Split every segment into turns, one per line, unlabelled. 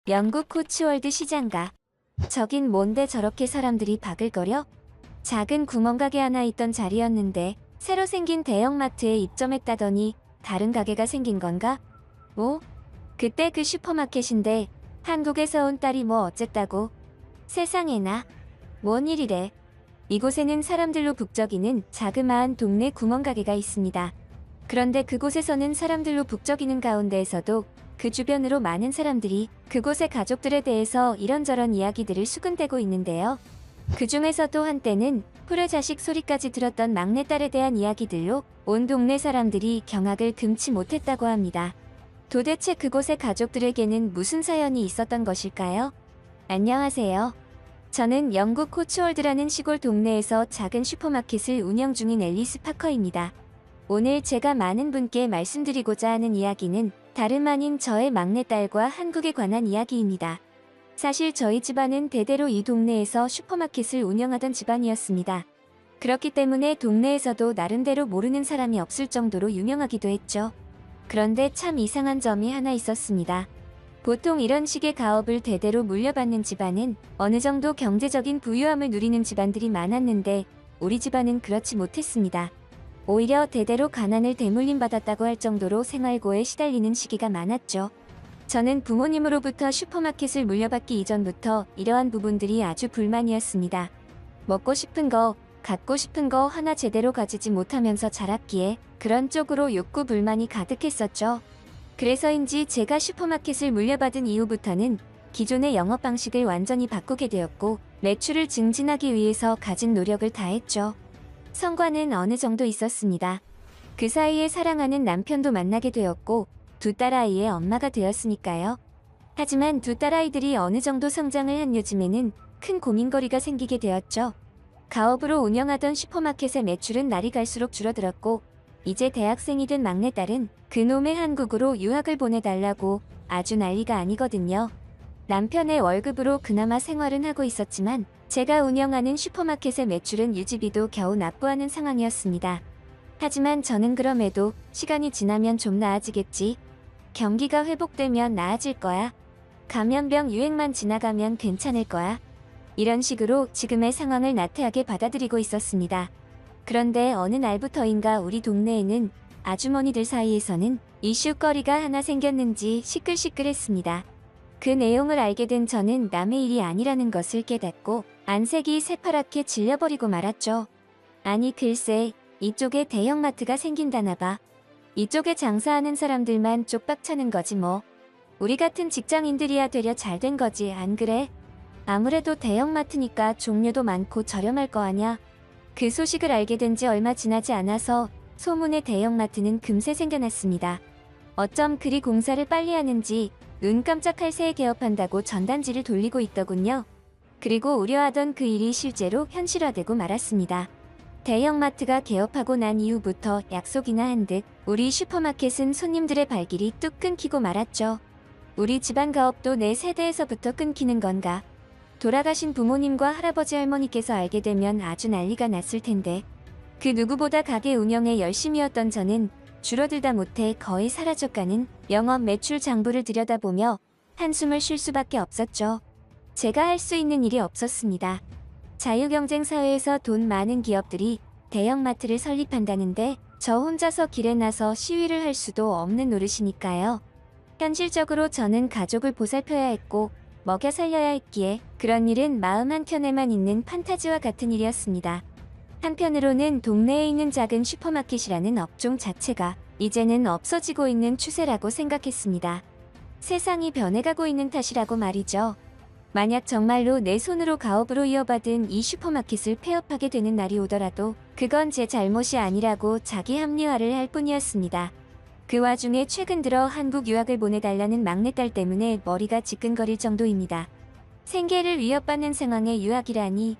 영국 코츠월드 시장가. 저긴 뭔데 저렇게 사람들이 바글거려? 작은 구멍가게 하나 있던 자리였는데 새로 생긴 대형마트에 입점했다더니 다른 가게가 생긴 건가? 뭐? 그때 그 슈퍼마켓인데 한국에서 온 딸이 뭐 어쨌다고? 세상에나. 뭔 일이래. 이곳에는 사람들로 북적이는 자그마한 동네 구멍가게가 있습니다. 그런데 그곳에서는 사람들로 북적이는 가운데에서도 그 주변으로 많은 사람들이 그곳의 가족들에 대해서 이런저런 이야기들을 수근대고 있는데요. 그 중에서도 한때는 푸르 자식 소리까지 들었던 막내딸에 대한 이야기들로 온 동네 사람들이 경악을 금치 못했다고 합니다. 도대체 그곳의 가족들에게는 무슨 사연이 있었던 것일까요? 안녕하세요. 저는 영국 코츠월드라는 시골 동네에서 작은 슈퍼마켓을 운영 중인 앨리스 파커입니다. 오늘 제가 많은 분께 말씀드리고자 하는 이야기는 다름 아닌 저의 막내딸과 한국에 관한 이야기입니다. 사실 저희 집안은 대대로 이 동네에서 슈퍼마켓을 운영하던 집안이었습니다. 그렇기 때문에 동네에서도 나름대로 모르는 사람이 없을 정도로 유명하기도 했죠. 그런데 참 이상한 점이 하나 있었습니다. 보통 이런 식의 가업을 대대로 물려받는 집안은 어느 정도 경제적인 부유함을 누리는 집안들이 많았는데 우리 집안은 그렇지 못했습니다. 오히려 대대로 가난을 대물림받았다고 할 정도로 생활고에 시달리는 시기가 많았죠. 저는 부모님으로부터 슈퍼마켓을 물려받기 이전부터 이러한 부분들이 아주 불만이었습니다. 먹고 싶은 거, 갖고 싶은 거 하나 제대로 가지지 못하면서 자랐기에 그런 쪽으로 욕구 불만이 가득했었죠. 그래서인지 제가 슈퍼마켓을 물려받은 이후부터는 기존의 영업 방식을 완전히 바꾸게 되었고 매출을 증진하기 위해서 가진 노력을 다했죠. 성과는 어느 정도 있었습니다. 그 사이에 사랑하는 남편도 만나게 되었고 두 딸아이의 엄마가 되었으니까요. 하지만 두 딸아이들이 어느 정도 성장을 한 요즘에는 큰 고민거리가 생기게 되었죠. 가업으로 운영하던 슈퍼마켓의 매출은 날이 갈수록 줄어들었고 이제 대학생이 된 막내딸은 그놈의 한국으로 유학을 보내달라고 아주 난리가 아니거든요. 남편의 월급으로 그나마 생활은 하고 있었지만 제가 운영하는 슈퍼마켓의 매출은 유지비도 겨우 납부하는 상황이었습니다. 하지만 저는 그럼에도 시간이 지나면 좀 나아지겠지. 경기가 회복되면 나아질 거야. 감염병 유행만 지나가면 괜찮을 거야. 이런 식으로 지금의 상황을 나태하게 받아들이고 있었습니다. 그런데 어느 날부터인가 우리 동네에는 아주머니들 사이에서는 이슈거리가 하나 생겼는지 시끌시끌했습니다. 그 내용을 알게 된 저는 남의 일이 아니라는 것을 깨닫고 안색이 새파랗게 질려버리고 말았죠. 아니 글쎄, 이쪽에 대형마트가 생긴다나 봐. 이쪽에 장사하는 사람들만 쪽박 차는 거지 뭐. 우리 같은 직장인들이야 되려 잘된 거지 안 그래? 아무래도 대형마트니까 종류도 많고 저렴할 거 아냐. 그 소식을 알게 된 지 얼마 지나지 않아서 소문의 대형마트는 금세 생겨났습니다. 어쩜 그리 공사를 빨리 하는지 눈 깜짝할 새에 개업한다고 전단지를 돌리고 있더군요. 그리고 우려하던 그 일이 실제로 현실화되고 말았습니다. 대형마트가 개업하고 난 이후부터 약속이나 한 듯 우리 슈퍼마켓은 손님들의 발길이 뚝 끊기고 말았죠. 우리 집안 가업도 내 세대에서부터 끊기는 건가? 돌아가신 부모님과 할아버지 할머니께서 알게 되면 아주 난리가 났을 텐데. 그 누구보다 가게 운영에 열심이었던 저는 줄어들다 못해 거의 사라져가는 영업 매출 장부를 들여다보며 한숨을 쉴 수밖에 없었죠. 제가 할 수 있는 일이 없었습니다. 자유경쟁 사회에서 돈 많은 기업들이 대형마트를 설립한다는데 저 혼자서 길에 나서 시위를 할 수도 없는 노릇이니까요. 현실적으로 저는 가족을 보살펴야 했고 먹여 살려야 했기에 그런 일은 마음 한켠에만 있는 판타지와 같은 일이었습니다. 한편으로는 동네에 있는 작은 슈퍼마켓이라는 업종 자체가 이제는 없어지고 있는 추세라고 생각했습니다. 세상이 변해가고 있는 탓이라고 말이죠. 만약 정말로 내 손으로 가업으로 이어받은 이 슈퍼마켓을 폐업하게 되는 날이 오더라도 그건 제 잘못이 아니라고 자기 합리화를 할 뿐이었습니다. 그 와중에 최근 들어 한국 유학을 보내달라는 막내딸 때문에 머리가 지끈거릴 정도입니다. 생계를 위협받는 상황의 유학이라니.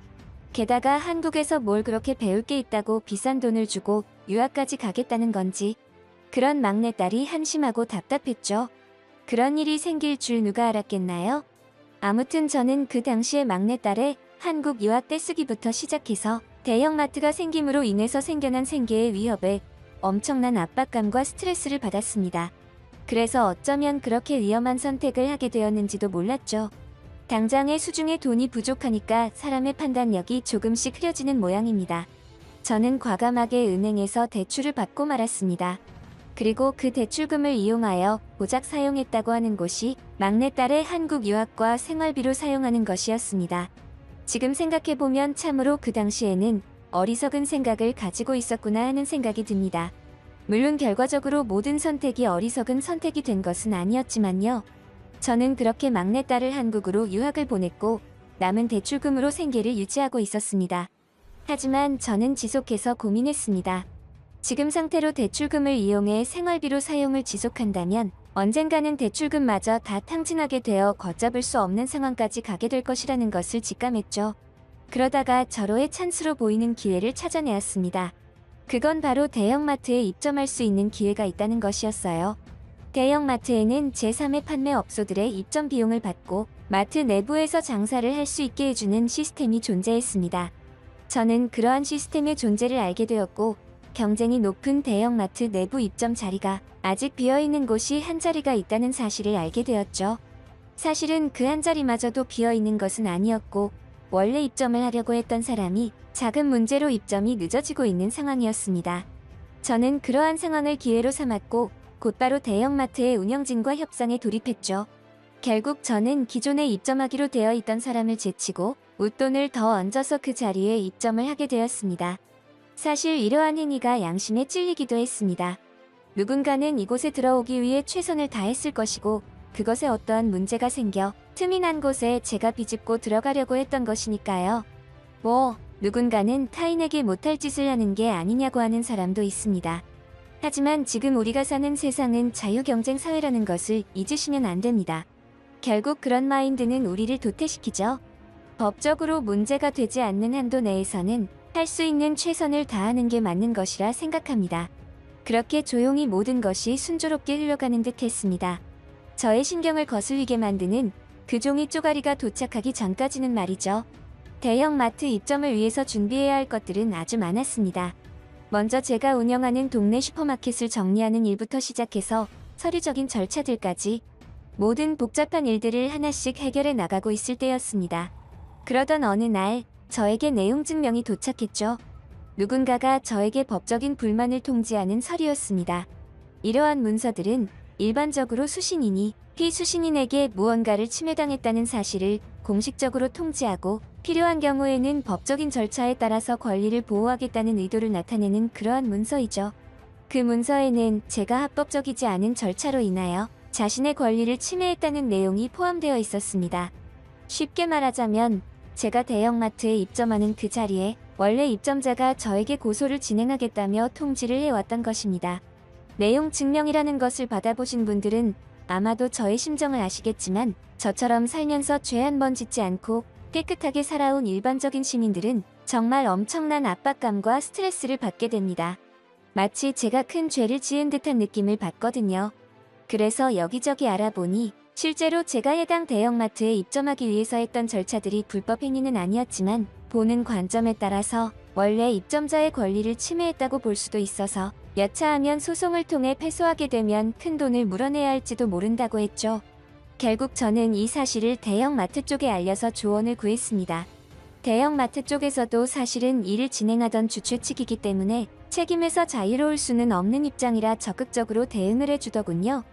게다가 한국에서 뭘 그렇게 배울 게 있다고 비싼 돈을 주고 유학까지 가겠다는 건지. 그런 막내딸이 한심하고 답답했죠. 그런 일이 생길 줄 누가 알았겠나요? 아무튼 저는 그 당시에 막내딸의 한국 유학 떼쓰기부터 시작해서 대형마트가 생김으로 인해서 생겨난 생계의 위협에 엄청난 압박감과 스트레스를 받았습니다. 그래서 어쩌면 그렇게 위험한 선택을 하게 되었는지도 몰랐죠. 당장의 수중에 돈이 부족하니까 사람의 판단력이 조금씩 흐려지는 모양입니다. 저는 과감하게 은행에서 대출을 받고 말았습니다. 그리고 그 대출금을 이용하여 고작 사용했다고 하는 곳이 막내딸의 한국 유학과 생활비로 사용하는 것이었습니다. 지금 생각해보면 참으로 그 당시에는 어리석은 생각을 가지고 있었구나 하는 생각이 듭니다. 물론 결과적으로 모든 선택이 어리석은 선택이 된 것은 아니었지만요. 저는 그렇게 막내딸을 한국으로 유학을 보냈고 남은 대출금으로 생계를 유지하고 있었습니다. 하지만 저는 지속해서 고민했습니다. 지금 상태로 대출금을 이용해 생활비로 사용을 지속한다면 언젠가는 대출금마저 다 탕진하게 되어 걷잡을 수 없는 상황까지 가게 될 것이라는 것을 직감했죠. 그러다가 절호의 찬스로 보이는 기회를 찾아내었습니다. 그건 바로 대형마트에 입점할 수 있는 기회가 있다는 것이었어요. 대형마트에는 제3의 판매 업소들의 입점 비용을 받고 마트 내부에서 장사를 할 수 있게 해주는 시스템이 존재했습니다. 저는 그러한 시스템의 존재를 알게 되었고 경쟁이 높은 대형마트 내부 입점 자리가 아직 비어있는 곳이 한 자리가 있다는 사실을 알게 되었죠. 사실은 그 한 자리마저도 비어있는 것은 아니었고 원래 입점을 하려고 했던 사람이 작은 문제로 입점이 늦어지고 있는 상황이었습니다. 저는 그러한 상황을 기회로 삼았고 곧바로 대형마트의 운영진과 협상에 돌입했죠. 결국 저는 기존에 입점하기로 되어 있던 사람을 제치고 웃돈을 더 얹어서 그 자리에 입점을 하게 되었습니다. 사실 이러한 행위가 양심에 찔리기도 했습니다. 누군가는 이곳에 들어오기 위해 최선을 다했을 것이고 그것에 어떠한 문제가 생겨 틈이 난 곳에 제가 비집고 들어가려고 했던 것이니까요. 누군가는 타인에게 못할 짓을 하는 게 아니냐고 하는 사람도 있습니다. 하지만 지금 우리가 사는 세상은 자유경쟁 사회라는 것을 잊으시면 안 됩니다. 결국 그런 마인드는 우리를 도태시키죠. 법적으로 문제가 되지 않는 한도 내에서는 할 수 있는 최선을 다하는 게 맞는 것이라 생각합니다. 그렇게 조용히 모든 것이 순조롭게 흘러가는 듯 했습니다. 저의 신경을 거슬리게 만드는 그 종이 쪼가리가 도착하기 전까지는 말이죠. 대형마트 입점을 위해서 준비해야 할 것들은 아주 많았습니다. 먼저 제가 운영하는 동네 슈퍼마켓을 정리하는 일부터 시작해서 서류적인 절차들까지 모든 복잡한 일들을 하나씩 해결해 나가고 있을 때였습니다. 그러던 어느 날 저에게 내용 증명이 도착했죠. 누군가가 저에게 법적인 불만을 통지하는 서류였습니다. 이러한 문서들은 일반적으로 수신인이 피수신인에게 무언가를 침해당했다는 사실을 공식적으로 통지하고 필요한 경우에는 법적인 절차에 따라서 권리를 보호하겠다는 의도를 나타내는 그러한 문서이죠. 그 문서에는 제가 합법적이지 않은 절차로 인하여 자신의 권리를 침해했다는 내용이 포함되어 있었습니다. 쉽게 말하자면 제가 대형마트에 입점하는 그 자리에 원래 입점자가 저에게 고소를 진행하겠다며 통지를 해왔던 것입니다. 내용 증명이라는 것을 받아보신 분들은 아마도 저의 심정을 아시겠지만 저처럼 살면서 죄 한 번 짓지 않고 깨끗하게 살아온 일반적인 시민들은 정말 엄청난 압박감과 스트레스를 받게 됩니다. 마치 제가 큰 죄를 지은 듯한 느낌을 받거든요. 그래서 여기저기 알아보니 실제로 제가 해당 대형마트에 입점하기 위해서 했던 절차들이 불법 행위는 아니었지만 보는 관점에 따라서 원래 입점자의 권리를 침해했다고 볼 수도 있어서 여차하면 소송을 통해 패소하게 되면 큰 돈을 물어내야 할지도 모른다고 했죠. 결국 저는 이 사실을 대형마트 쪽에 알려서 조언을 구했습니다. 대형마트 쪽에서도 사실은 일을 진행하던 주최 측이기 때문에 책임에서 자유로울 수는 없는 입장이라 적극적으로 대응을 해주더군요.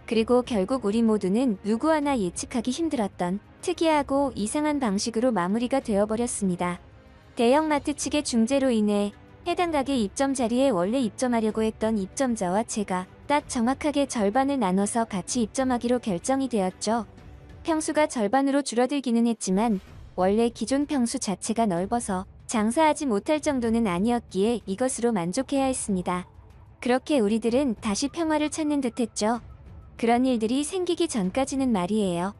그리고 결국 우리 모두는 누구 하나 예측하기 힘들었던 특이하고 이상한 방식으로 마무리가 되어버렸습니다. 대형마트 측의 중재로 인해 해당 가게 입점 자리에 원래 입점하려고 했던 입점자와 제가 딱 정확하게 절반을 나눠서 같이 입점하기로 결정이 되었죠. 평수가 절반으로 줄어들기는 했지만 원래 기존 평수 자체가 넓어서 장사하지 못할 정도는 아니었기에 이것으로 만족해야 했습니다. 그렇게 우리들은 다시 평화를 찾는 듯했죠. 그런 일들이 생기기 전까지는 말이에요.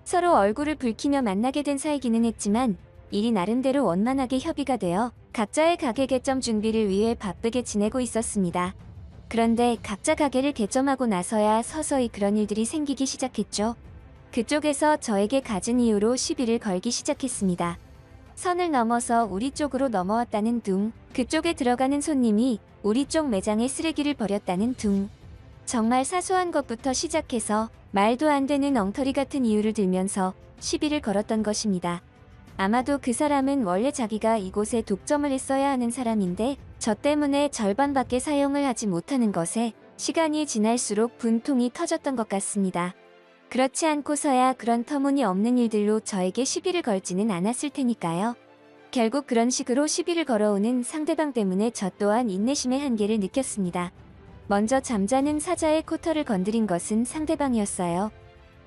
서로 얼굴을 붉히며 만나게 된 사이기는 했지만 일이 나름대로 원만하게 협의가 되어 각자의 가게 개점 준비를 위해 바쁘게 지내고 있었습니다. 그런데 각자 가게를 개점하고 나서야 서서히 그런 일들이 생기기 시작했죠. 그쪽에서 저에게 갖은 이유로 시비를 걸기 시작했습니다. 선을 넘어서 우리 쪽으로 넘어왔다는 둥, 그쪽에 들어가는 손님이 우리 쪽 매장에 쓰레기를 버렸다는 둥. 정말 사소한 것부터 시작해서 말도 안 되는 엉터리 같은 이유를 들면서 시비를 걸었던 것입니다. 아마도 그 사람은 원래 자기가 이곳에 독점을 했어야 하는 사람인데 저 때문에 절반밖에 사용을 하지 못하는 것에 시간이 지날수록 분통이 터졌던 것 같습니다. 그렇지 않고서야 그런 터무니없는 일들로 저에게 시비를 걸지는 않았을 테니까요. 결국 그런 식으로 시비를 걸어오는 상대방 때문에 저 또한 인내심의 한계를 느꼈습니다. 먼저 잠자는 사자의 코털을 건드린 것은 상대방이었어요.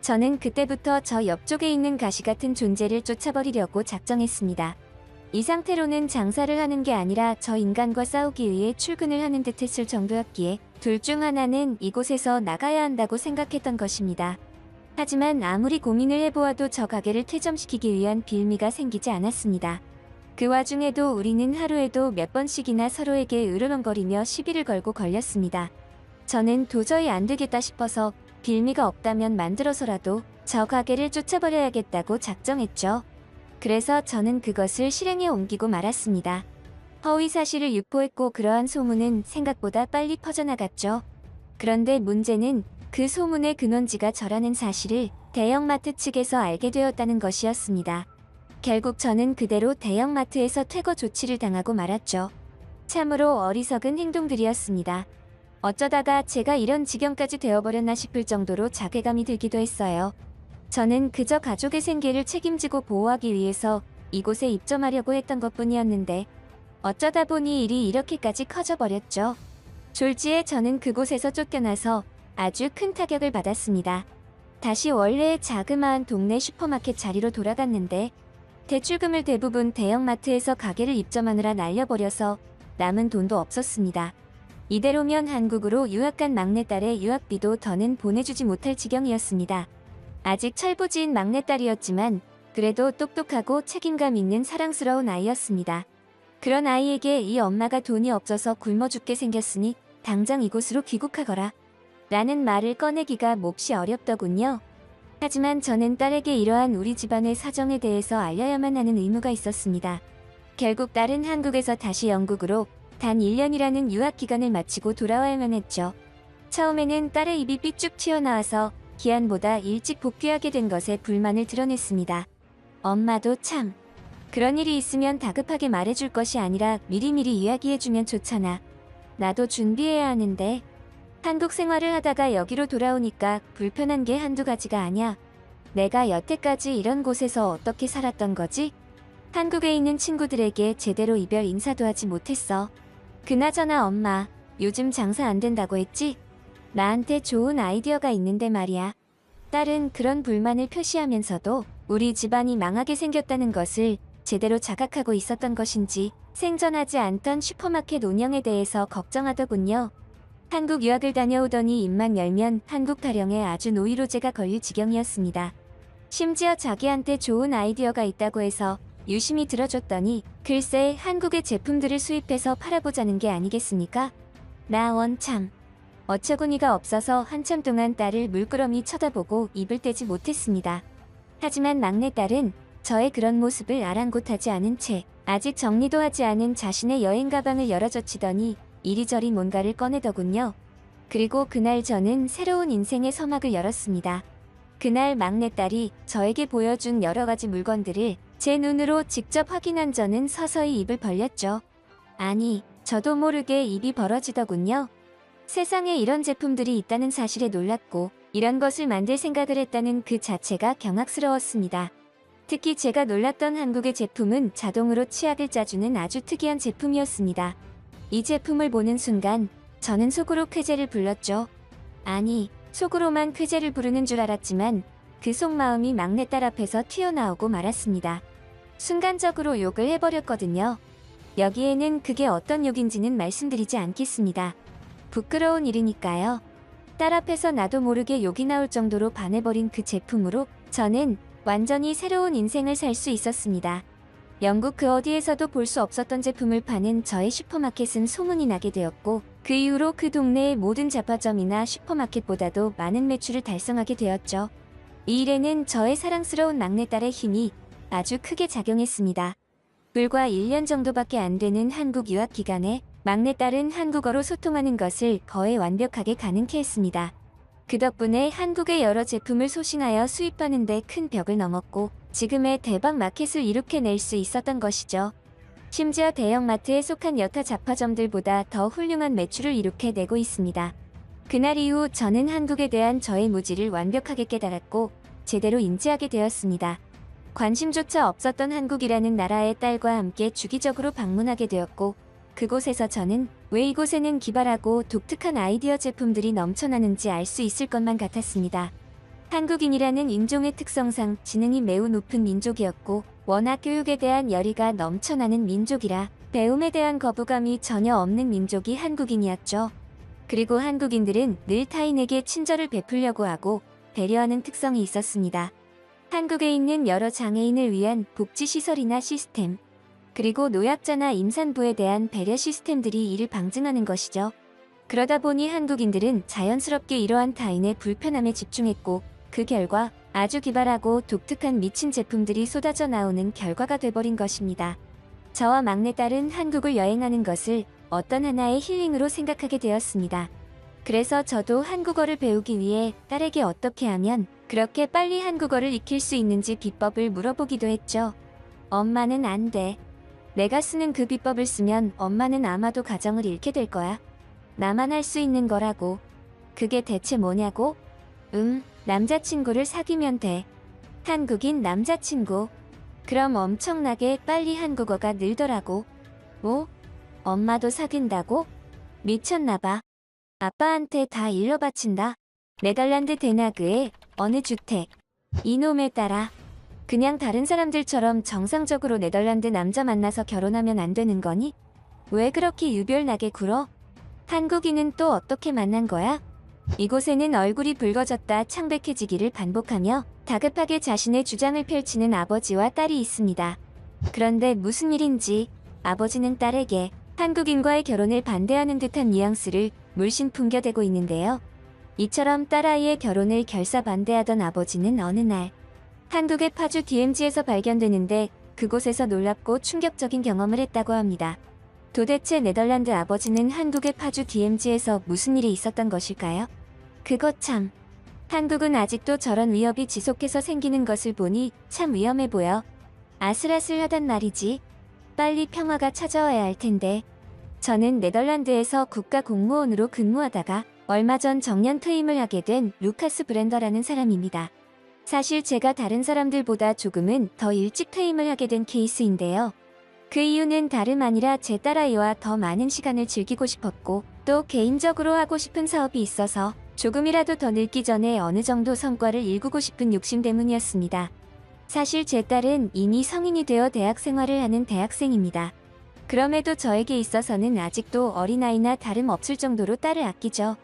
저는 그때부터 저 옆쪽에 있는 가시 같은 존재를 쫓아버리려고 작정했습니다. 이 상태로는 장사를 하는 게 아니라 저 인간과 싸우기 위해 출근을 하는 듯 했을 정도였기에 둘 중 하나는 이곳에서 나가야 한다고 생각했던 것입니다. 하지만 아무리 고민을 해보아도 저 가게를 퇴점시키기 위한 빌미가 생기지 않았습니다. 그 와중에도 우리는 하루에도 몇 번씩이나 서로에게 으르렁거리며 시비를 걸고 걸렸습니다. 저는 도저히 안 되겠다 싶어서 빌미가 없다면 만들어서라도 저 가게를 쫓아버려야겠다고 작정했죠. 그래서 저는 그것을 실행에 옮기고 말았습니다. 허위 사실을 유포했고 그러한 소문은 생각보다 빨리 퍼져나갔죠. 그런데 문제는 그 소문의 근원지가 저라는 사실을 대형마트 측에서 알게 되었다는 것이었습니다. 결국 저는 그대로 대형마트에서 퇴거 조치를 당하고 말았죠. 참으로 어리석은 행동들이었습니다. 어쩌다가 제가 이런 지경까지 되어버렸나 싶을 정도로 자괴감이 들기도 했어요. 저는 그저 가족의 생계를 책임지고 보호하기 위해서 이곳에 입점하려고 했던 것뿐이었는데 어쩌다 보니 일이 이렇게까지 커져버렸죠. 졸지에 저는 그곳에서 쫓겨나서 아주 큰 타격을 받았습니다. 다시 원래의 자그마한 동네 슈퍼마켓 자리로 돌아갔는데 대출금을 대부분 대형마트에서 가게를 입점하느라 날려버려서 남은 돈도 없었습니다. 이대로면 한국으로 유학간 막내딸의 유학비도 더는 보내주지 못할 지경이었습니다. 아직 철부지인 막내딸이었지만 그래도 똑똑하고 책임감 있는 사랑스러운 아이였습니다. 그런 아이에게 이 엄마가 돈이 없어서 굶어 죽게 생겼으니 당장 이곳으로 귀국하거라 라는 말을 꺼내기가 몹시 어렵더군요. 하지만 저는 딸에게 이러한 우리 집안의 사정에 대해서 알려야만 하는 의무가 있었습니다. 결국 딸은 한국에서 다시 영국으로 단 1년이라는 유학기간을 마치고 돌아와야만 했죠. 처음에는 딸의 입이 삐쭉 튀어나와서 기한보다 일찍 복귀하게 된 것에 불만을 드러냈습니다. 엄마도 참, 그런 일이 있으면 다급하게 말해줄 것이 아니라 미리미리 이야기해주면 좋잖아. 나도 준비해야 하는데. 한국 생활을 하다가 여기로 돌아오니까 불편한 게 한두 가지가 아냐. 내가 여태까지 이런 곳에서 어떻게 살았던 거지? 한국에 있는 친구들에게 제대로 이별 인사도 하지 못했어. 그나저나 엄마, 요즘 장사 안 된다고 했지? 나한테 좋은 아이디어가 있는데 말이야. 딸은 그런 불만을 표시하면서도 우리 집안이 망하게 생겼다는 것을 제대로 자각하고 있었던 것인지 생전하지 않던 슈퍼마켓 운영에 대해서 걱정하더군요. 한국 유학을 다녀오더니 입만 열면 한국 타령에 아주 노이로제가 걸릴 지경이었습니다. 심지어 자기한테 좋은 아이디어가 있다고 해서 유심히 들어줬더니 글쎄 한국의 제품들을 수입해서 팔아보자는 게 아니겠습니까? 나 원참 어처구니가 없어서 한참 동안 딸을 물끄러미 쳐다보고 입을 떼지 못했습니다. 하지만 막내딸은 저의 그런 모습을 아랑곳하지 않은 채 아직 정리도 하지 않은 자신의 여행 가방을 열어젖히더니 이리저리 뭔가를 꺼내더군요. 그리고 그날 저는 새로운 인생의 서막을 열었습니다. 그날 막내딸이 저에게 보여준 여러 가지 물건들을 제 눈으로 직접 확인한 저는 서서히 입을 벌렸죠. 아니, 저도 모르게 입이 벌어지더군요. 세상에 이런 제품들이 있다는 사실에 놀랐고 이런 것을 만들 생각을 했다는 그 자체가 경악스러웠습니다. 특히 제가 놀랐던 한국의 제품은 자동으로 치약을 짜주는 아주 특이한 제품이었습니다. 이 제품을 보는 순간 저는 속으로 쾌재를 불렀죠. 아니, 속으로만 쾌재를 부르는 줄 알았지만 그 속마음이 막내딸 앞에서 튀어나오고 말았습니다. 순간적으로 욕을 해버렸거든요. 여기에는 그게 어떤 욕인지는 말씀드리지 않겠습니다. 부끄러운 일이니까요. 딸 앞에서 나도 모르게 욕이 나올 정도로 반해버린 그 제품으로 저는 완전히 새로운 인생을 살 수 있었습니다. 영국 그 어디에서도 볼 수 없었던 제품을 파는 저의 슈퍼마켓은 소문이 나게 되었고 그 이후로 그 동네의 모든 잡화점이나 슈퍼마켓보다도 많은 매출을 달성하게 되었죠. 이 일에는 저의 사랑스러운 막내딸의 힘이 아주 크게 작용했습니다. 불과 1년 정도밖에 안 되는 한국 유학 기간에 막내딸은 한국어로 소통하는 것을 거의 완벽하게 가능케 했습니다. 그 덕분에 한국의 여러 제품을 소싱하여 수입하는 데 큰 벽을 넘었고 지금의 대박 마켓을 이룩해낼 수 있었던 것이죠. 심지어 대형마트에 속한 여타 잡화점들보다 더 훌륭한 매출을 이룩해내고 있습니다. 그날 이후 저는 한국에 대한 저의 무지를 완벽하게 깨달았고 제대로 인지하게 되었습니다. 관심조차 없었던 한국이라는 나라의 딸과 함께 주기적으로 방문하게 되었고 그곳에서 저는 왜 이곳에는 기발하고 독특한 아이디어 제품들이 넘쳐나는지 알 수 있을 것만 같았습니다. 한국인이라는 인종의 특성상 지능이 매우 높은 민족이었고 워낙 교육에 대한 열의가 넘쳐나는 민족이라 배움에 대한 거부감이 전혀 없는 민족이 한국인이었죠. 그리고 한국인들은 늘 타인에게 친절을 베풀려고 하고 배려하는 특성이 있었습니다. 한국에 있는 여러 장애인을 위한 복지시설이나 시스템, 그리고 노약자나 임산부에 대한 배려 시스템들이 이를 방증하는 것이죠. 그러다 보니 한국인들은 자연스럽게 이러한 타인의 불편함에 집중했고 그 결과 아주 기발하고 독특한 미친 제품들이 쏟아져 나오는 결과가 돼버린 것입니다. 저와 막내딸은 한국을 여행하는 것을 어떤 하나의 힐링으로 생각하게 되었습니다. 그래서 저도 한국어를 배우기 위해 딸에게 어떻게 하면 그렇게 빨리 한국어를 익힐 수 있는지 비법을 물어보기도 했죠. 엄마는 안 돼. 내가 쓰는 그 비법을 쓰면 엄마는 아마도 가정을 잃게 될 거야. 나만 할 수 있는 거라고. 그게 대체 뭐냐고? 남자친구를 사귀면 돼. 한국인 남자친구. 그럼 엄청나게 빨리 한국어가 늘더라고. 뭐? 엄마도 사귄다고? 미쳤나봐. 아빠한테 다 일러 바친다. 네덜란드 데나그의 어느 주택. 이놈의 딸아. 그냥 다른 사람들처럼 정상적으로 네덜란드 남자 만나서 결혼하면 안 되는 거니? 왜 그렇게 유별나게 굴어? 한국인은 또 어떻게 만난 거야? 이곳에는 얼굴이 붉어졌다 창백해지기를 반복하며 다급하게 자신의 주장을 펼치는 아버지와 딸이 있습니다. 그런데 무슨 일인지 아버지는 딸에게 한국인과의 결혼을 반대하는 듯한 뉘앙스를 물씬 풍겨대고 있는데요. 이처럼 딸아이의 결혼을 결사 반대하던 아버지는 어느 날 한국의 파주 DMZ에서 발견되는데 그곳에서 놀랍고 충격적인 경험을 했다고 합니다. 도대체 네덜란드 아버지는 한국의 파주 DMZ에서 무슨 일이 있었던 것일까요? 그거 참. 한국은 아직도 저런 위협이 지속해서 생기는 것을 보니 참 위험해 보여. 아슬아슬하단 말이지. 빨리 평화가 찾아와야 할 텐데. 저는 네덜란드에서 국가 공무원으로 근무하다가 얼마 전 정년 퇴임을 하게 된 루카스 브렌더라는 사람입니다. 사실 제가 다른 사람들보다 조금은 더 일찍 퇴임을 하게 된 케이스인데요. 그 이유는 다름 아니라 제 딸아이와 더 많은 시간을 즐기고 싶었고 또 개인적으로 하고 싶은 사업이 있어서 조금이라도 더 늙기 전에 어느 정도 성과를 일구고 싶은 욕심 때문이었습니다. 사실 제 딸은 이미 성인이 되어 대학 생활을 하는 대학생입니다. 그럼에도 저에게 있어서는 아직도 어린아이나 다름없을 정도로 딸을 아끼죠.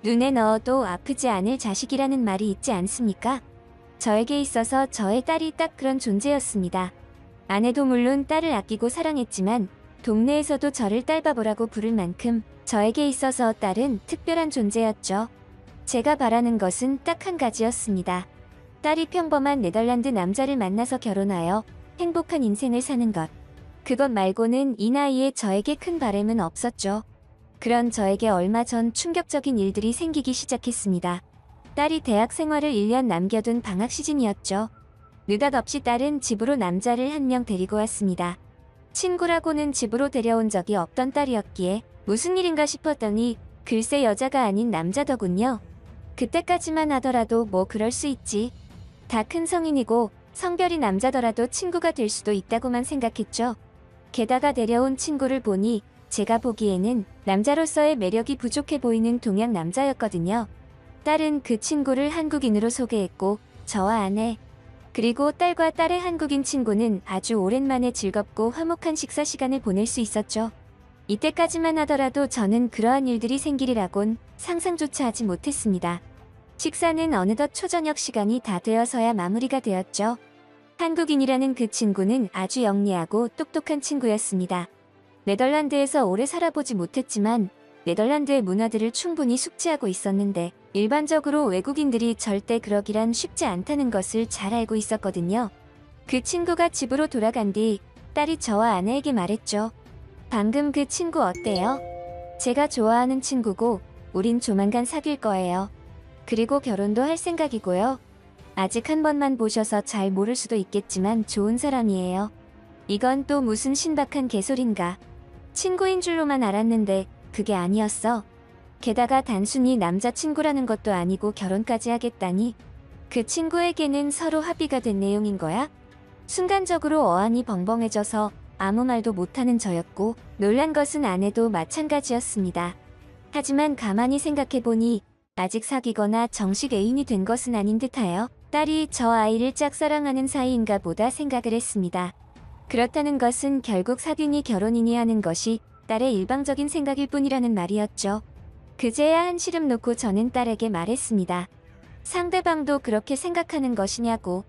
눈에 넣어도 아프지 않을 자식이라는 말이 있지 않습니까? 저에게 있어서 저의 딸이 딱 그런 존재였습니다. 아내도 물론 딸을 아끼고 사랑했지만 동네에서도 저를 딸바보라고 부를 만큼 저에게 있어서 딸은 특별한 존재였죠. 제가 바라는 것은 딱 한 가지였습니다. 딸이 평범한 네덜란드 남자를 만나서 결혼하여 행복한 인생을 사는 것. 그것 말고는 이 나이에 저에게 큰 바람은 없었죠. 그런 저에게 얼마 전 충격적인 일들이 생기기 시작했습니다. 딸이 대학 생활을 1년 남겨둔 방학 시즌이었죠. 느닷없이 딸은 집으로 남자를 한 명 데리고 왔습니다. 친구라고는 집으로 데려온 적이 없던 딸이었기에 무슨 일인가 싶었더니 글쎄 여자가 아닌 남자더군요. 그때까지만 하더라도 뭐 그럴 수 있지. 다 큰 성인이고 성별이 남자더라도 친구가 될 수도 있다고만 생각했죠. 게다가 데려온 친구를 보니 제가 보기에는 남자로서의 매력이 부족해 보이는 동양 남자였거든요. 딸은 그 친구를 한국인으로 소개했고 저와 아내 그리고 딸과 딸의 한국인 친구는 아주 오랜만에 즐겁고 화목한 식사 시간을 보낼 수 있었죠. 이때까지만 하더라도 저는 그러한 일들이 생기리라곤 상상조차 하지 못했습니다. 식사는 어느덧 초저녁 시간이 다 되어서야 마무리가 되었죠. 한국인이라는 그 친구는 아주 영리하고 똑똑한 친구였습니다. 네덜란드에서 오래 살아보지 못했지만 네덜란드의 문화들을 충분히 숙지하고 있었는데 일반적으로 외국인들이 절대 그러기란 쉽지 않다는 것을 잘 알고 있었거든요. 그 친구가 집으로 돌아간 뒤 딸이 저와 아내에게 말했죠. 방금 그 친구 어때요? 제가 좋아하는 친구고 우린 조만간 사귈 거예요. 그리고 결혼도 할 생각이고요. 아직 한 번만 보셔서 잘 모를 수도 있겠지만 좋은 사람이에요. 이건 또 무슨 신박한 개소린가. 친구인 줄로만 알았는데 그게 아니었어. 게다가 단순히 남자친구라는 것도 아니고 결혼까지 하겠다니. 그 친구에게는 서로 합의가 된 내용인 거야? 순간적으로 어안이 벙벙해져서 아무 말도 못하는 저였고 놀란 것은 아내도 마찬가지였습니다. 하지만 가만히 생각해보니 아직 사귀거나 정식 애인이 된 것은 아닌 듯하여 딸이 저 아이를 짝사랑하는 사이인가 보다 생각을 했습니다. 그렇다는 것은 결국 사귀니 결혼이니 하는 것이 딸의 일방적인 생각일 뿐이라는 말이었죠. 그제야 한시름 놓고 저는 딸에게 말했습니다. 상대방도 그렇게 생각하는 것이냐고.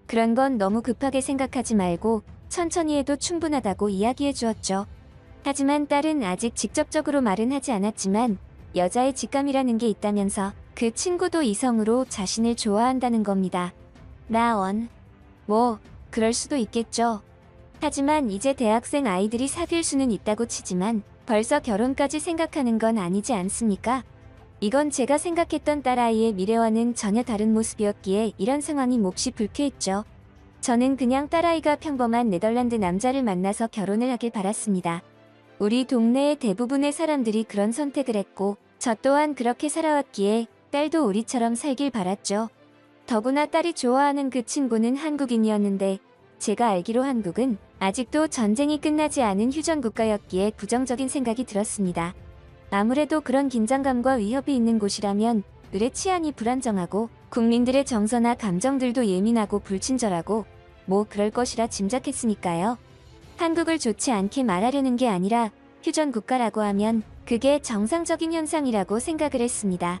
그런 건 너무 급하게 생각하지 말고 천천히 해도 충분하다고 이야기해 주었죠. 하지만 딸은 아직 직접적으로 말은 하지 않았지만 여자의 직감이라는 게 있다면서 그 친구도 이성으로 자신을 좋아한다는 겁니다. 뭐, 그럴 수도 있겠죠. 하지만 이제 대학생 아이들이 사귈 수는 있다고 치지만 벌써 결혼까지 생각하는 건 아니지 않습니까? 이건 제가 생각했던 딸아이의 미래와는 전혀 다른 모습이었기에 이런 상황이 몹시 불쾌했죠. 저는 그냥 딸아이가 평범한 네덜란드 남자를 만나서 결혼을 하길 바랐습니다. 우리 동네의 대부분의 사람들이 그런 선택을 했고 저 또한 그렇게 살아왔기에 딸도 우리처럼 살길 바랐죠. 더구나 딸이 좋아하는 그 친구는 한국인이었는데 제가 알기로 한국은 아직도 전쟁이 끝나지 않은 휴전 국가였기에 부정적인 생각이 들었습니다. 아무래도 그런 긴장감과 위협이 있는 곳이라면 을의 치안이 불안정하고 국민들의 정서나 감정들도 예민하고 불친절하고 뭐 그럴 것이라 짐작했으니까요. 한국을 좋지 않게 말하려는 게 아니라 휴전 국가라고 하면 그게 정상적인 현상이라고 생각을 했습니다.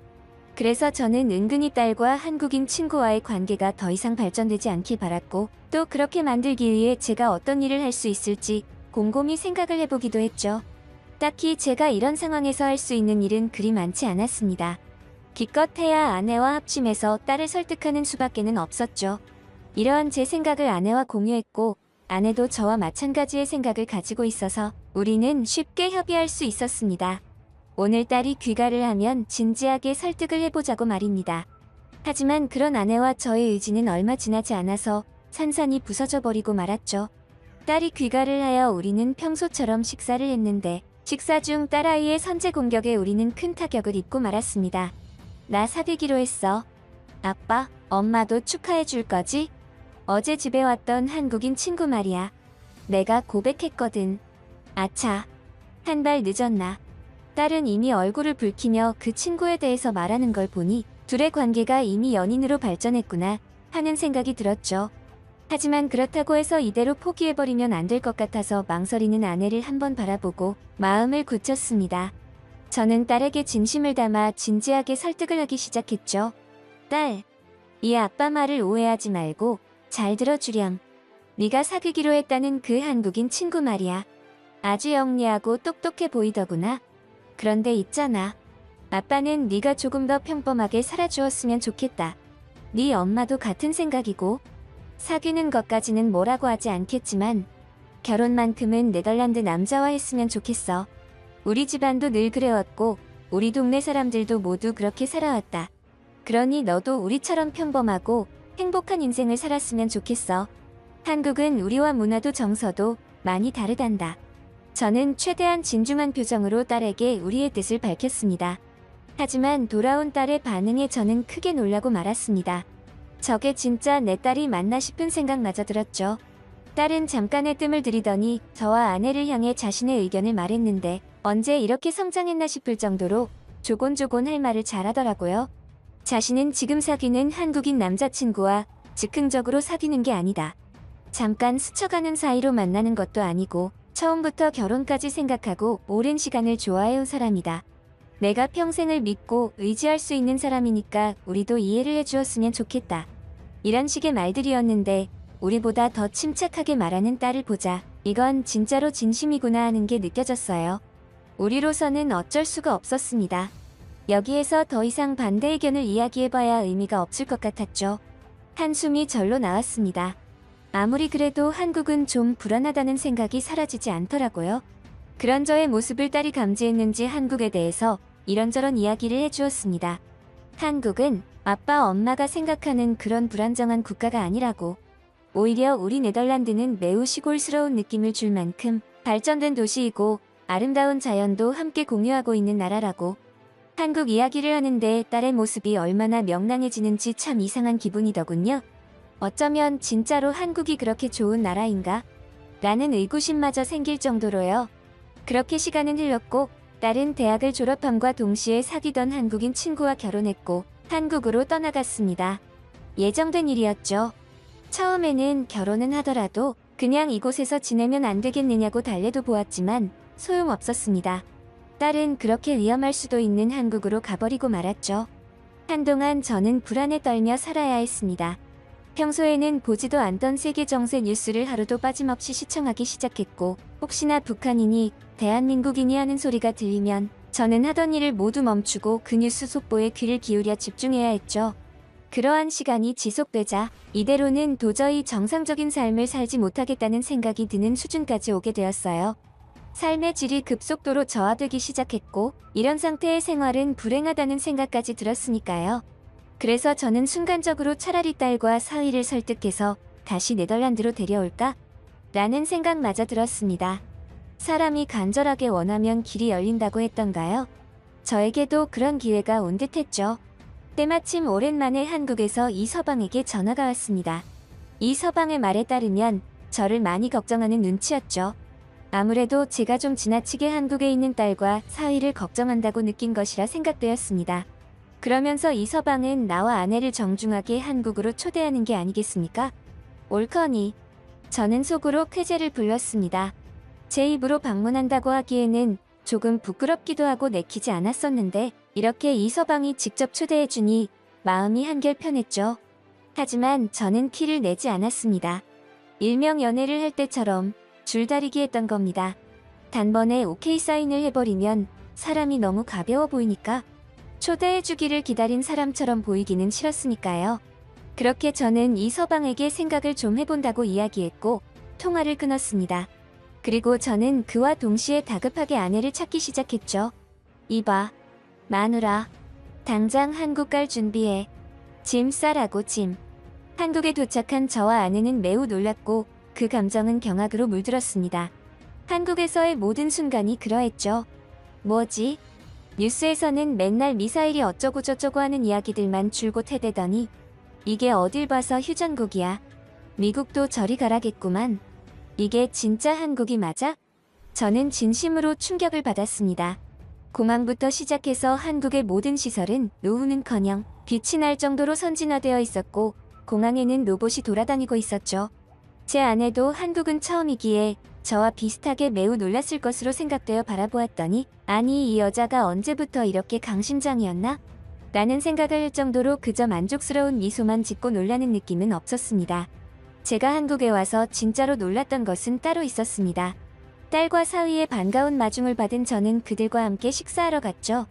그래서 저는 은근히 딸과 한국인 친구와의 관계가 더 이상 발전되지 않길 바랐고 또 그렇게 만들기 위해 제가 어떤 일을 할 수 있을지 곰곰이 생각을 해보기도 했죠. 딱히 제가 이런 상황에서 할 수 있는 일은 그리 많지 않았습니다. 기껏해야 아내와 합심해서 딸을 설득하는 수밖에는 없었죠. 이러한 제 생각을 아내와 공유했고 아내도 저와 마찬가지의 생각을 가지고 있어서 우리는 쉽게 협의할 수 있었습니다. 오늘 딸이 귀가를 하면 진지하게 설득을 해보자고 말입니다. 하지만 그런 아내와 저의 의지는 얼마 지나지 않아서 산산이 부서져 버리고 말았죠. 딸이 귀가를 하여 우리는 평소처럼 식사를 했는데 식사 중 딸아이의 선제 공격에 우리는 큰 타격을 입고 말았습니다. 나 사귀기로 했어. 아빠, 엄마도 축하해 줄 거지? 어제 집에 왔던 한국인 친구 말이야. 내가 고백했거든. 아차. 한 발 늦었나. 딸은 이미 얼굴을 붉히며 그 친구에 대해서 말하는 걸 보니 둘의 관계가 이미 연인으로 발전했구나 하는 생각이 들었죠. 하지만 그렇다고 해서 이대로 포기해버리면 안 될 것 같아서 망설이는 아내를 한번 바라보고 마음을 굳혔습니다. 저는 딸에게 진심을 담아 진지하게 설득을 하기 시작했죠. 딸, 이 아빠 말을 오해하지 말고 잘 들어주렴. 네가 사귀기로 했다는 그 한국인 친구 말이야. 아주 영리하고 똑똑해 보이더구나. 그런데 있잖아. 아빠는 네가 조금 더 평범하게 살아주었으면 좋겠다. 네 엄마도 같은 생각이고 사귀는 것까지는 뭐라고 하지 않겠지만 결혼만큼은 네덜란드 남자와 했으면 좋겠어. 우리 집안도 늘 그래왔고 우리 동네 사람들도 모두 그렇게 살아왔다. 그러니 너도 우리처럼 평범하고 행복한 인생을 살았으면 좋겠어. 한국은 우리와 문화도 정서도 많이 다르단다. 저는 최대한 진중한 표정으로 딸에게 우리의 뜻을 밝혔습니다. 하지만 돌아온 딸의 반응에 저는 크게 놀라고 말았습니다. 저게 진짜 내 딸이 맞나 싶은 생각마저 들었죠. 딸은 잠깐의 뜸을 들이더니 저와 아내를 향해 자신의 의견을 말했는데 언제 이렇게 성장했나 싶을 정도로 조곤조곤 할 말을 잘하더라고요. 자신은 지금 사귀는 한국인 남자친구와 즉흥적으로 사귀는 게 아니다. 잠깐 스쳐가는 사이로 만나는 것도 아니고 처음부터 결혼까지 생각하고 오랜 시간을 좋아해온 사람이다. 내가 평생을 믿고 의지할 수 있는 사람이니까 우리도 이해를 해주었으면 좋겠다. 이런 식의 말들이었는데 우리보다 더 침착하게 말하는 딸을 보자 이건 진짜로 진심이구나 하는 게 느껴졌어요. 우리로서는 어쩔 수가 없었습니다. 여기에서 더 이상 반대 의견을 이야기해봐야 의미가 없을 것 같았죠. 한숨이 절로 나왔습니다. 아무리 그래도 한국은 좀 불안하다는 생각이 사라지지 않더라고요. 그런 저의 모습을 딸이 감지했는지 한국에 대해서 이런저런 이야기를 해주었습니다. 한국은 아빠 엄마가 생각하는 그런 불안정한 국가가 아니라고. 오히려 우리 네덜란드는 매우 시골스러운 느낌을 줄 만큼 발전된 도시이고 아름다운 자연도 함께 공유하고 있는 나라라고. 한국 이야기를 하는데 딸의 모습이 얼마나 명랑해지는지 참 이상한 기분이더군요. 어쩌면 진짜로 한국이 그렇게 좋은 나라인가? 라는 의구심마저 생길 정도로요. 그렇게 시간은 흘렀고 딸은 대학을 졸업함과 동시에 사귀던 한국인 친구와 결혼했고 한국으로 떠나갔습니다. 예정된 일이었죠. 처음에는 결혼은 하더라도 그냥 이곳에서 지내면 안 되겠느냐고 달래도 보았지만 소용없었습니다. 딸은 그렇게 위험할 수도 있는 한국으로 가버리고 말았죠. 한동안 저는 불안에 떨며 살아야 했습니다. 평소에는 보지도 않던 세계 정세 뉴스를 하루도 빠짐없이 시청하기 시작했고 혹시나 북한인이 대한민국인이 하는 소리가 들리면 저는 하던 일을 모두 멈추고 그 뉴스 속보에 귀를 기울여 집중해야 했죠. 그러한 시간이 지속되자 이대로는 도저히 정상적인 삶을 살지 못하겠다는 생각이 드는 수준까지 오게 되었어요. 삶의 질이 급속도로 저하되기 시작했고 이런 상태의 생활은 불행하다는 생각까지 들었으니까요. 그래서 저는 순간적으로 차라리 딸과 사위를 설득해서 다시 네덜란드로 데려올까? 라는 생각마저 들었습니다. 사람이 간절하게 원하면 길이 열린다고 했던가요? 저에게도 그런 기회가 온 듯했죠. 때마침 오랜만에 한국에서 이서방에게 전화가 왔습니다. 이서방의 말에 따르면 저를 많이 걱정하는 눈치였죠. 아무래도 제가 좀 지나치게 한국에 있는 딸과 사위를 걱정한다고 느낀 것이라 생각되었습니다. 그러면서 이서방은 나와 아내를 정중하게 한국으로 초대하는 게 아니겠습니까? 옳거니. 저는 속으로 쾌재를 불렀습니다. 제 입으로 방문한다고 하기에는 조금 부끄럽기도 하고 내키지 않았었는데 이렇게 이서방이 직접 초대해주니 마음이 한결 편했죠. 하지만 저는 키를 내지 않았습니다. 일명 연애를 할 때처럼 줄다리기 했던 겁니다. 단번에 오케이 사인을 해버리면 사람이 너무 가벼워 보이니까 초대해주기를 기다린 사람처럼 보이기는 싫었으니까요. 그렇게 저는 이서방에게 생각을 좀 해본다고 이야기했고 통화를 끊었습니다. 그리고 저는 그와 동시에 다급하게 아내를 찾기 시작했죠. 이봐, 마누라. 당장 한국 갈 준비해. 짐 싸라고 짐. 한국에 도착한 저와 아내는 매우 놀랐고 그 감정은 경악으로 물들었습니다. 한국에서의 모든 순간이 그러했죠. 뭐지? 뉴스에서는 맨날 미사일이 어쩌고저쩌고 하는 이야기들만 줄곧 해대더니 이게 어딜 봐서 휴전국이야. 미국도 저리 가라겠구만. 이게 진짜 한국이 맞아? 저는 진심으로 충격을 받았습니다. 공항부터 시작해서 한국의 모든 시설은 노후는커녕 빛이 날 정도로 선진화되어 있었고 공항에는 로봇이 돌아다니고 있었죠. 제 아내도 한국은 처음이기에 저와 비슷하게 매우 놀랐을 것으로 생각되어 바라보았더니 아니 이 여자가 언제부터 이렇게 강심장이었나? 라는 생각을 할 정도로 그저 만족스러운 미소만 짓고 놀라는 느낌은 없었습니다. 제가 한국에 와서 진짜로 놀랐던 것은 따로 있었습니다. 딸과 사위의 반가운 마중을 받은 저는 그들과 함께 식사하러 갔죠.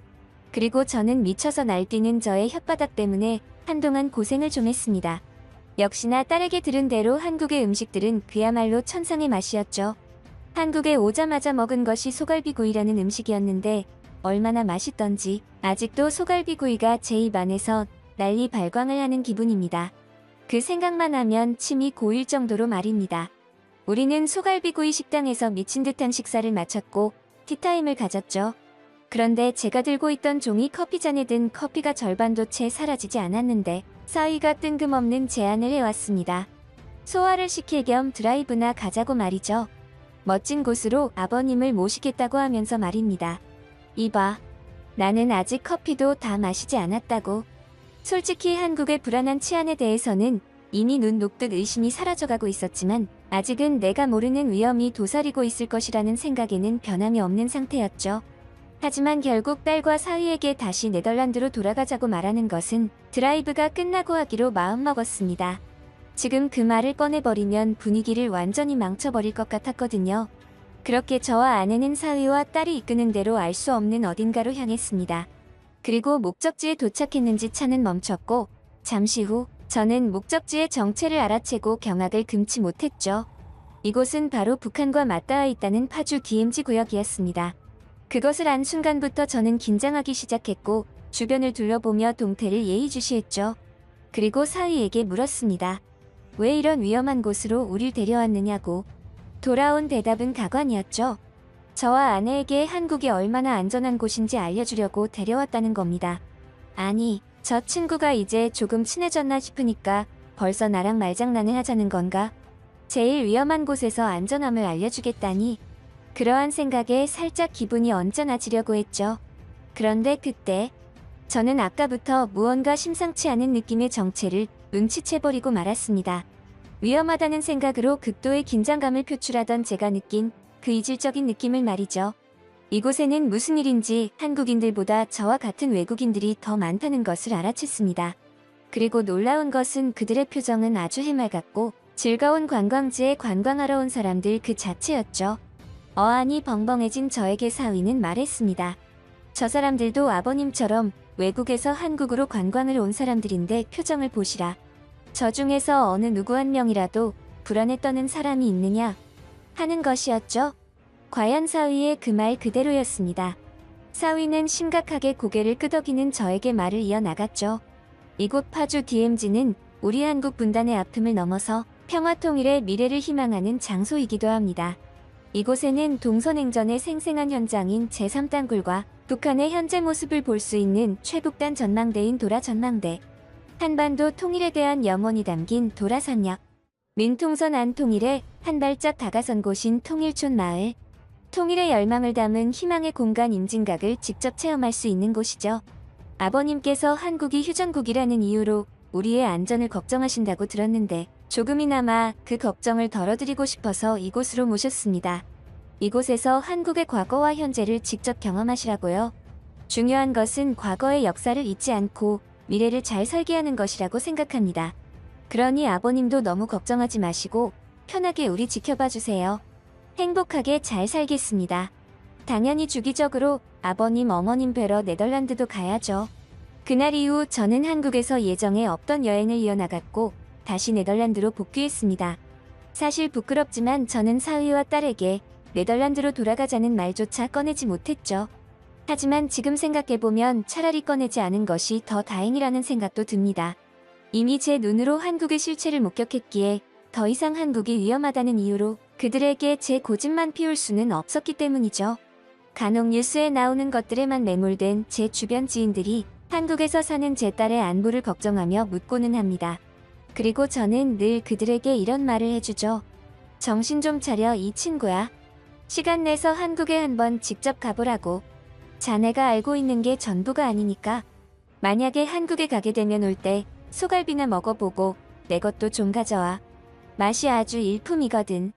그리고 저는 미쳐서 날뛰는 저의 혓바닥 때문에 한동안 고생을 좀 했습니다. 역시나 딸에게 들은 대로 한국의 음식들은 그야말로 천상의 맛이었죠. 한국에 오자마자 먹은 것이 소갈비구이라는 음식이었는데 얼마나 맛있던지 아직도 소갈비구이가 제 입 안에서 난리 발광을 하는 기분입니다. 그 생각만 하면 침이 고일 정도로 말입니다. 우리는 소갈비구이 식당에서 미친 듯한 식사를 마쳤고 티타임을 가졌죠. 그런데 제가 들고 있던 종이 커피잔에 든 커피가 절반도 채 사라지지 않았는데 사위가 뜬금없는 제안을 해왔습니다. 소화를 시킬 겸 드라이브나 가자고 말이죠. 멋진 곳으로 아버님을 모시겠다고 하면서 말입니다. 이봐, 나는 아직 커피도 다 마시지 않았다고. 솔직히 한국의 불안한 치안에 대해서는 이미 눈 녹듯 의심이 사라져가고 있었지만 아직은 내가 모르는 위험이 도사리고 있을 것이라는 생각에는 변함이 없는 상태였죠. 하지만 결국 딸과 사위에게 다시 네덜란드로 돌아가자고 말하는 것은 드라이브가 끝나고 하기로 마음먹었습니다. 지금 그 말을 꺼내버리면 분위기를 완전히 망쳐버릴 것 같았거든요. 그렇게 저와 아내는 사위와 딸이 이끄는 대로 알 수 없는 어딘가로 향했습니다. 그리고 목적지에 도착했는지 차는 멈췄고 잠시 후 저는 목적지의 정체를 알아채고 경악을 금치 못했죠. 이곳은 바로 북한과 맞닿아 있다는 파주 DMZ 구역이었습니다. 그것을 안 순간부터 저는 긴장하기 시작했고 주변을 둘러보며 동태를 예의주시했죠. 그리고 사위에게 물었습니다. 왜 이런 위험한 곳으로 우릴 데려왔느냐고. 돌아온 대답은 가관이었죠. 저와 아내에게 한국이 얼마나 안전한 곳인지 알려주려고 데려왔다는 겁니다. 아니, 저 친구가 이제 조금 친해졌나 싶으니까 벌써 나랑 말장난을 하자는 건가? 제일 위험한 곳에서 안전함을 알려주겠다니. 그러한 생각에 살짝 기분이 언짢아지려고 했죠. 그런데 그때 저는 아까부터 무언가 심상치 않은 느낌의 정체를 눈치채버리고 말았습니다. 위험하다는 생각으로 극도의 긴장감을 표출하던 제가 느낀 그 이질적인 느낌을 말이죠. 이곳에는 무슨 일인지 한국인들보다 저와 같은 외국인들이 더 많다는 것을 알아챘습니다. 그리고 놀라운 것은 그들의 표정은 아주 해맑았고 즐거운 관광지에 관광하러 온 사람들 그 자체였죠. 어안이 벙벙해진 저에게 사위는 말했습니다. 저 사람들도 아버님처럼 외국에서 한국으로 관광을 온 사람들인데 표정을 보시라. 저 중에서 어느 누구 한 명이라도 불안에 떠는 사람이 있느냐 하는 것이었죠. 과연 사위의 그 말 그대로였습니다. 사위는 심각하게 고개를 끄덕이는 저에게 말을 이어나갔죠. 이곳 파주 DMZ는 우리 한국 분단의 아픔을 넘어서 평화통일의 미래를 희망하는 장소이기도 합니다. 이곳에는 동서냉전의 생생한 현장인 제3단굴과 북한의 현재 모습을 볼 수 있는 최북단 전망대인 도라전망대, 한반도 통일에 대한 염원이 담긴 도라산역, 민통선 안 통일에 한 발짝 다가선 곳인 통일촌 마을, 통일의 열망을 담은 희망의 공간 임진각을 직접 체험할 수 있는 곳이죠. 아버님께서 한국이 휴전국이라는 이유로 우리의 안전을 걱정하신다고 들었는데 조금이나마 그 걱정을 덜어드리고 싶어서 이곳으로 모셨습니다. 이곳에서 한국의 과거와 현재를 직접 경험하시라고요. 중요한 것은 과거의 역사를 잊지 않고 미래를 잘 설계하는 것이라고 생각합니다. 그러니 아버님도 너무 걱정하지 마시고 편하게 우리 지켜봐 주세요. 행복하게 잘 살겠습니다. 당연히 주기적으로 아버님 어머님 뵈러 네덜란드도 가야죠. 그날 이후 저는 한국에서 예정에 없던 여행을 이어나갔고 다시 네덜란드로 복귀했습니다. 사실 부끄럽지만 저는 사위와 딸에게 네덜란드로 돌아가자는 말조차 꺼내지 못했죠. 하지만 지금 생각해보면 차라리 꺼내지 않은 것이 더 다행이라는 생각도 듭니다. 이미 제 눈으로 한국의 실체를 목격했기에 더 이상 한국이 위험하다는 이유로 그들에게 제 고집만 피울 수는 없었기 때문이죠. 간혹 뉴스에 나오는 것들에만 매몰된 제 주변 지인들이 한국에서 사는 제 딸의 안부를 걱정하며 묻고는 합니다. 그리고 저는 늘 그들에게 이런 말을 해주죠. 정신 좀 차려 이 친구야. 시간 내서 한국에 한번 직접 가보라고. 자네가 알고 있는 게 전부가 아니니까. 만약에 한국에 가게 되면 올 때 소갈비나 먹어보고 내 것도 좀 가져와. 맛이 아주 일품이거든.